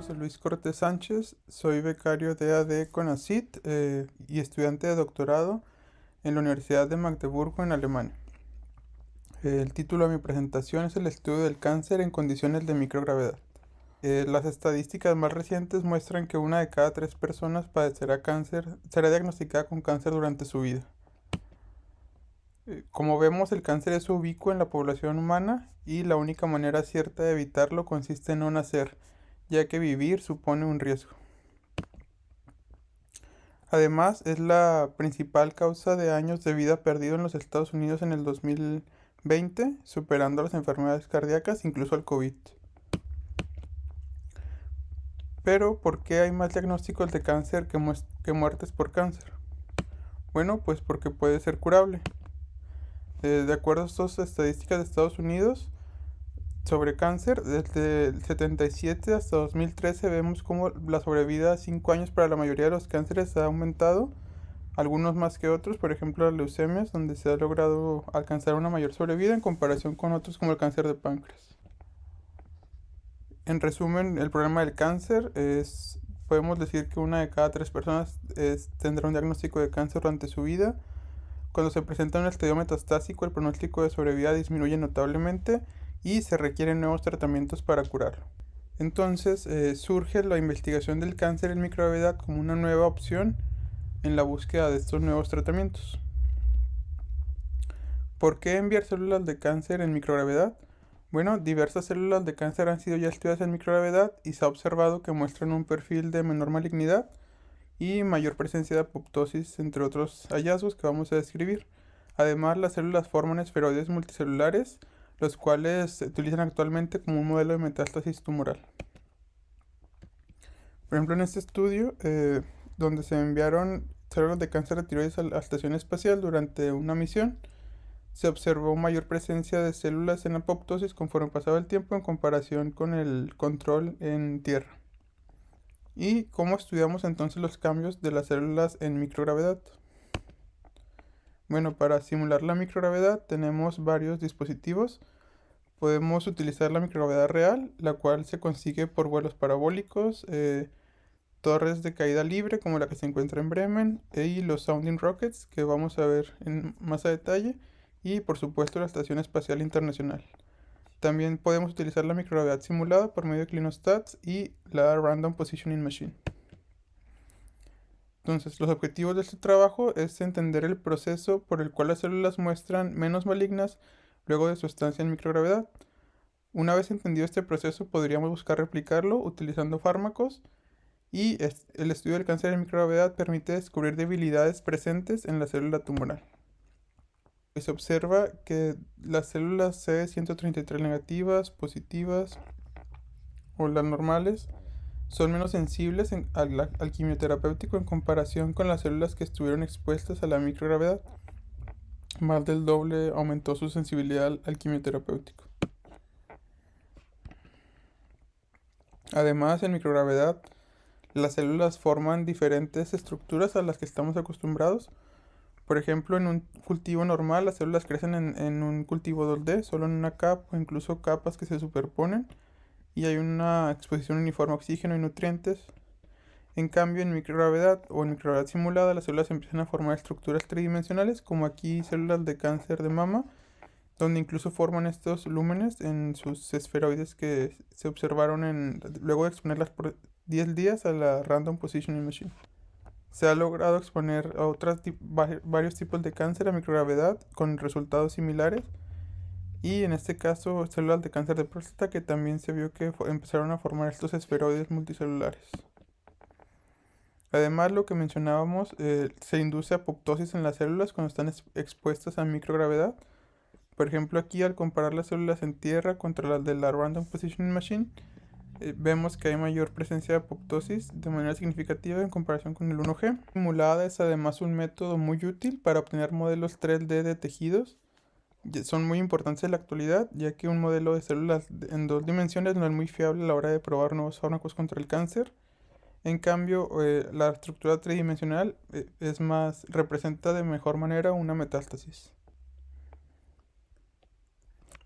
José Luis Cortés Sánchez, soy becario de AD CONACYT y estudiante de doctorado en la Universidad de Magdeburgo en Alemania. El título de mi presentación es el estudio del cáncer en condiciones de microgravedad. Las estadísticas más recientes muestran que una de cada 3 personas padecerá cáncer, será diagnosticada con cáncer durante su vida. Como vemos, el cáncer es ubicuo en la población humana y la única manera cierta de evitarlo consiste en no nacer, ya que vivir supone un riesgo. Además, es la principal causa de años de vida perdido en los Estados Unidos en el 2020, superando las enfermedades cardíacas, incluso al COVID. Pero, ¿por qué hay más diagnósticos de cáncer que muertes por cáncer? Bueno, pues porque puede ser curable. De acuerdo a estas estadísticas de Estados Unidos sobre cáncer, desde el 77 hasta 2013 vemos cómo la sobrevida a 5 años para la mayoría de los cánceres ha aumentado, algunos más que otros, por ejemplo las leucemias, donde se ha logrado alcanzar una mayor sobrevida en comparación con otros como el cáncer de páncreas. En resumen, el problema del cáncer podemos decir que una de cada 3 personas tendrá un diagnóstico de cáncer durante su vida. Cuando se presenta un estadio metastásico, el pronóstico de sobrevida disminuye notablemente y se requieren nuevos tratamientos para curarlo. Entonces surge la investigación del cáncer en microgravedad como una nueva opción en la búsqueda de estos nuevos tratamientos. ¿Por qué enviar células de cáncer en microgravedad? Bueno, diversas células de cáncer han sido ya estudiadas en microgravedad y se ha observado que muestran un perfil de menor malignidad y mayor presencia de apoptosis, entre otros hallazgos que vamos a describir. Además, las células forman esferoides multicelulares, los cuales se utilizan actualmente como un modelo de metástasis tumoral. Por ejemplo, en este estudio, donde se enviaron células de cáncer de tiroides a la estación espacial durante una misión, se observó mayor presencia de células en apoptosis conforme pasaba el tiempo en comparación con el control en tierra. ¿Y cómo estudiamos entonces los cambios de las células en microgravedad? Bueno, para simular la microgravedad tenemos varios dispositivos. Podemos utilizar la microgravedad real, la cual se consigue por vuelos parabólicos, torres de caída libre como la que se encuentra en Bremen, y los sounding rockets que vamos a ver más a detalle, y por supuesto la Estación Espacial Internacional. También podemos utilizar la microgravedad simulada por medio de clinostats y la Random Positioning Machine. Entonces, los objetivos de este trabajo es entender el proceso por el cual las células muestran menos malignas luego de su estancia en microgravedad. Una vez entendido este proceso, podríamos buscar replicarlo utilizando fármacos, y el estudio del cáncer en microgravedad permite descubrir debilidades presentes en la célula tumoral. Se observa que las células CD133 negativas, positivas o las normales son menos sensibles al quimioterapéutico en comparación con las células que estuvieron expuestas a la microgravedad. Más del doble aumentó su sensibilidad al quimioterapéutico. Además, en microgravedad, las células forman diferentes estructuras a las que estamos acostumbrados. Por ejemplo, en un cultivo normal, las células crecen en un cultivo 2D, solo en una capa o incluso capas que se superponen, y hay una exposición uniforme a oxígeno y nutrientes. En cambio, en microgravedad o en microgravedad simulada, las células empiezan a formar estructuras tridimensionales, como aquí células de cáncer de mama, donde incluso forman estos lúmenes en sus esferoides que se observaron luego de exponerlas por 10 días a la Random Positioning Machine. Se ha logrado exponer a varios tipos de cáncer a microgravedad con resultados similares, y en este caso células de cáncer de próstata que también se vio que empezaron a formar estos esferoides multicelulares. Además, lo que mencionábamos, se induce apoptosis en las células cuando están expuestas a microgravedad. Por ejemplo, aquí al comparar las células en tierra contra las de la Random Positioning Machine, vemos que hay mayor presencia de apoptosis de manera significativa en comparación con el 1G. Simulada es además un método muy útil para obtener modelos 3D de tejidos. Son muy importantes en la actualidad, ya que un modelo de células en 2 dimensiones no es muy fiable a la hora de probar nuevos fármacos contra el cáncer. En cambio, la estructura tridimensional representa de mejor manera una metástasis.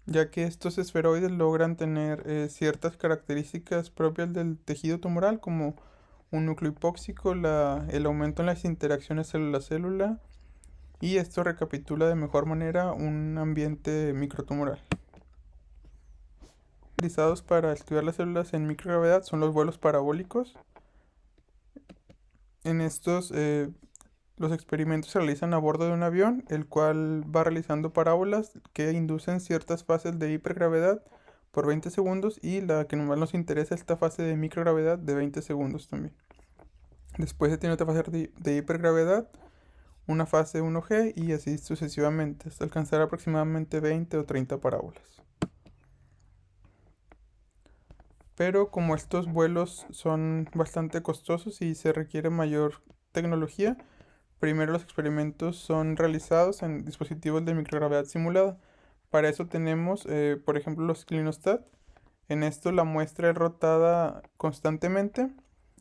ya que estos esferoides logran tener ciertas características propias del tejido tumoral, como un núcleo hipóxico, el aumento en las interacciones célula-célula, y esto recapitula de mejor manera un ambiente microtumoral. Utilizados para estudiar las células en microgravedad son los vuelos parabólicos. En estos, los experimentos se realizan a bordo de un avión, el cual va realizando parábolas que inducen ciertas fases de hipergravedad por 20 segundos y la que más nos interesa es esta fase de microgravedad de 20 segundos también. Después se tiene otra fase de hipergravedad, una fase 1G y así sucesivamente, hasta alcanzar aproximadamente 20 o 30 parábolas. Pero como estos vuelos son bastante costosos y se requiere mayor tecnología, primero los experimentos son realizados en dispositivos de microgravedad simulada. Para eso tenemos, por ejemplo, los clinostat. En esto la muestra es rotada constantemente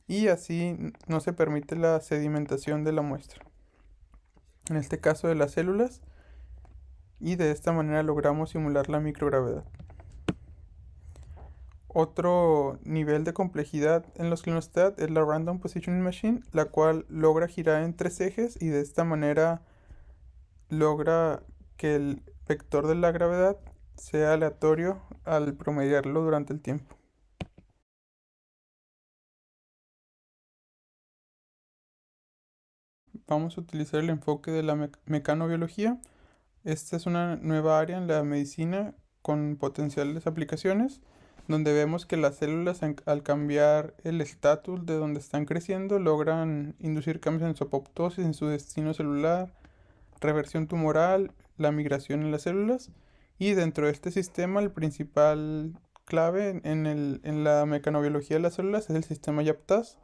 y así no se permite la sedimentación de la muestra. En este caso de las células, y de esta manera logramos simular la microgravedad. Otro nivel de complejidad en los clinostat es la Random Positioning Machine, la cual logra girar en 3 ejes y de esta manera logra que el vector de la gravedad sea aleatorio al promediarlo durante el tiempo. Vamos a utilizar el enfoque de la mecanobiología. Esta es una nueva área en la medicina con potenciales aplicaciones, donde vemos que las células al cambiar el estatus de donde están creciendo logran inducir cambios en su apoptosis, en su destino celular, reversión tumoral, la migración en las células, y dentro de este sistema el principal clave en la mecanobiología de las células es el sistema YAPTAZ.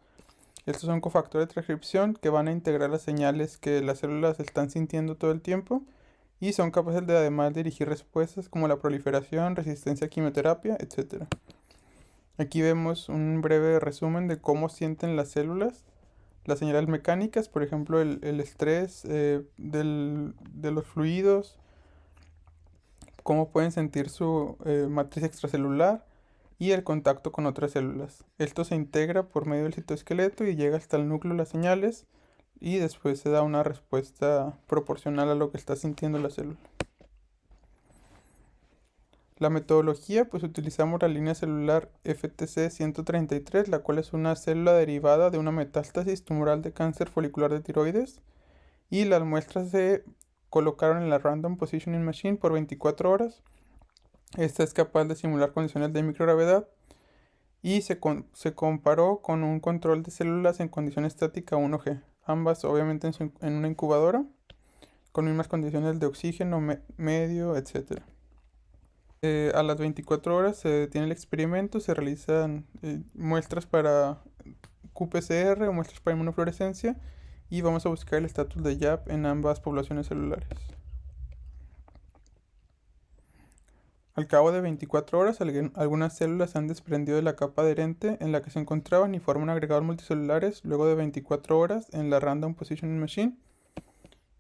Estos son cofactores de transcripción que van a integrar las señales que las células están sintiendo todo el tiempo y son capaces de además dirigir respuestas como la proliferación, resistencia a quimioterapia, etc. Aquí vemos un breve resumen de cómo sienten las células las señales mecánicas, por ejemplo el estrés de los fluidos, cómo pueden sentir su matriz extracelular y el contacto con otras células. Esto se integra por medio del citoesqueleto y llega hasta el núcleo de las señales y después se da una respuesta proporcional a lo que está sintiendo la célula. La metodología, pues utilizamos la línea celular FTC 133, la cual es una célula derivada de una metástasis tumoral de cáncer folicular de tiroides, y las muestras se colocaron en la Random Positioning Machine por 24 horas. Esta es capaz de simular condiciones de microgravedad y se comparó con un control de células en condición estática 1G, ambas obviamente en una incubadora, con mismas condiciones de oxígeno medio, etc. A las 24 horas se detiene el experimento, se realizan muestras para qPCR o muestras para inmunofluorescencia y vamos a buscar el estatus de YAP en ambas poblaciones celulares. Al cabo de 24 horas, algunas células se han desprendido de la capa adherente en la que se encontraban y forman agregados multicelulares luego de 24 horas en la Random Positioning Machine.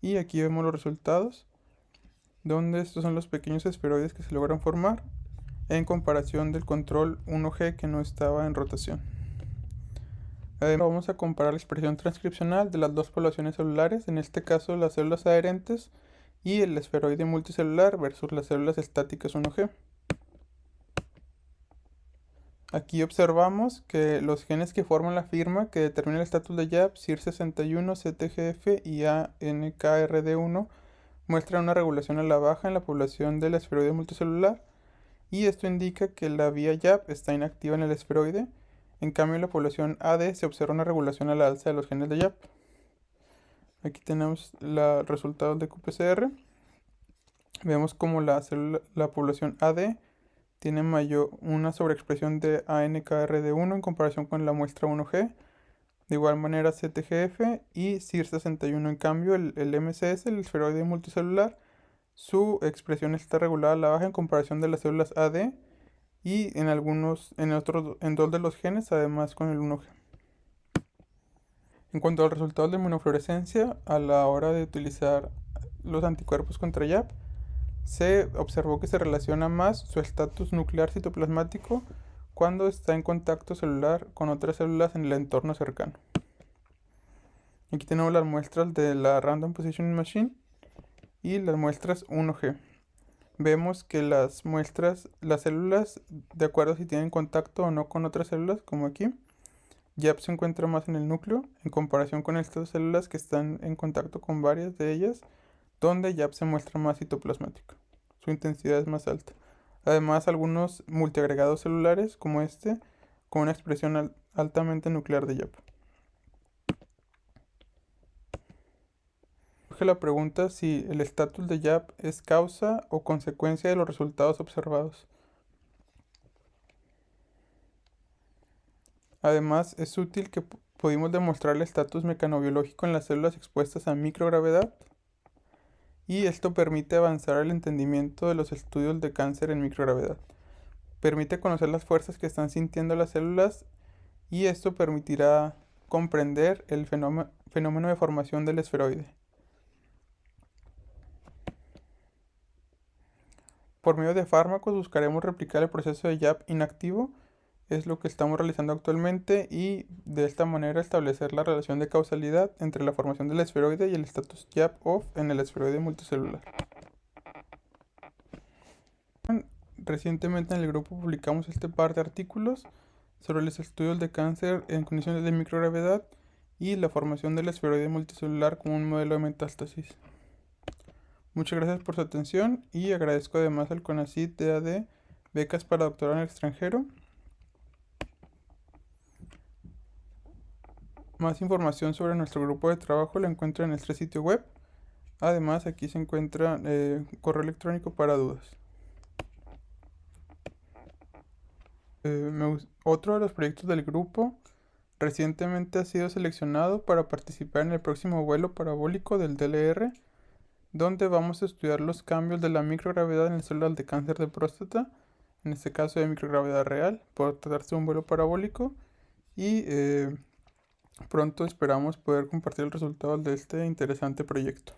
Y aquí vemos los resultados, donde estos son los pequeños esferoides que se logran formar en comparación del control 1G que no estaba en rotación. Además, vamos a comparar la expresión transcripcional de las dos poblaciones celulares, en este caso las células adherentes y el esferoide multicelular versus las células estáticas 1G. Aquí observamos que los genes que forman la firma que determina el estatus de YAP, CIR61, CTGF y ANKRD1 muestran una regulación a la baja en la población del esferoide multicelular, y esto indica que la vía YAP está inactiva en el esferoide. En cambio, en la población AD se observa una regulación a la alza de los genes de YAP. Aquí tenemos los resultados de qPCR. Vemos como la población AD tiene una sobreexpresión de ANKRD1 en comparación con la muestra 1G. De igual manera CTGF y CIR61. En cambio, el MCS, el esferoide multicelular, su expresión está regulada a la baja en comparación de las células AD y en dos de los genes, además con el 1G. En cuanto al resultado de inmunofluorescencia, a la hora de utilizar los anticuerpos contra YAP, se observó que se relaciona más su estatus nuclear citoplasmático cuando está en contacto celular con otras células en el entorno cercano. Aquí tenemos las muestras de la Random Positioning Machine y las muestras 1G. Vemos que las células, de acuerdo a si tienen contacto o no con otras células, como aquí, YAP se encuentra más en el núcleo en comparación con estas células que están en contacto con varias de ellas, donde YAP se muestra más citoplasmático. Su intensidad es más alta. Además, algunos multiagregados celulares, como este, con una expresión altamente nuclear de YAP. Surge la pregunta si el estatus de YAP es causa o consecuencia de los resultados observados. Además, es útil que pudimos demostrar el estatus mecanobiológico en las células expuestas a microgravedad, y esto permite avanzar el entendimiento de los estudios de cáncer en microgravedad. Permite conocer las fuerzas que están sintiendo las células, y esto permitirá comprender el fenómeno de formación del esferoide. Por medio de fármacos buscaremos replicar el proceso de YAP inactivo, es lo que estamos realizando actualmente, y de esta manera establecer la relación de causalidad entre la formación del esferoide y el estatus YAP off en el esferoide multicelular. Recientemente en el grupo publicamos este par de artículos sobre los estudios de cáncer en condiciones de microgravedad y la formación del esferoide multicelular como un modelo de metástasis. Muchas gracias por su atención y agradezco además al CONACYT DAD becas para doctorado en el extranjero. Más información sobre nuestro grupo de trabajo la encuentran en nuestro sitio web. Además, aquí se encuentra correo electrónico para dudas. Otro de los proyectos del grupo recientemente ha sido seleccionado para participar en el próximo vuelo parabólico del DLR, donde vamos a estudiar los cambios de la microgravedad en las células de cáncer de próstata, en este caso de microgravedad real, por tratarse de un vuelo parabólico, y pronto esperamos poder compartir el resultado de este interesante proyecto.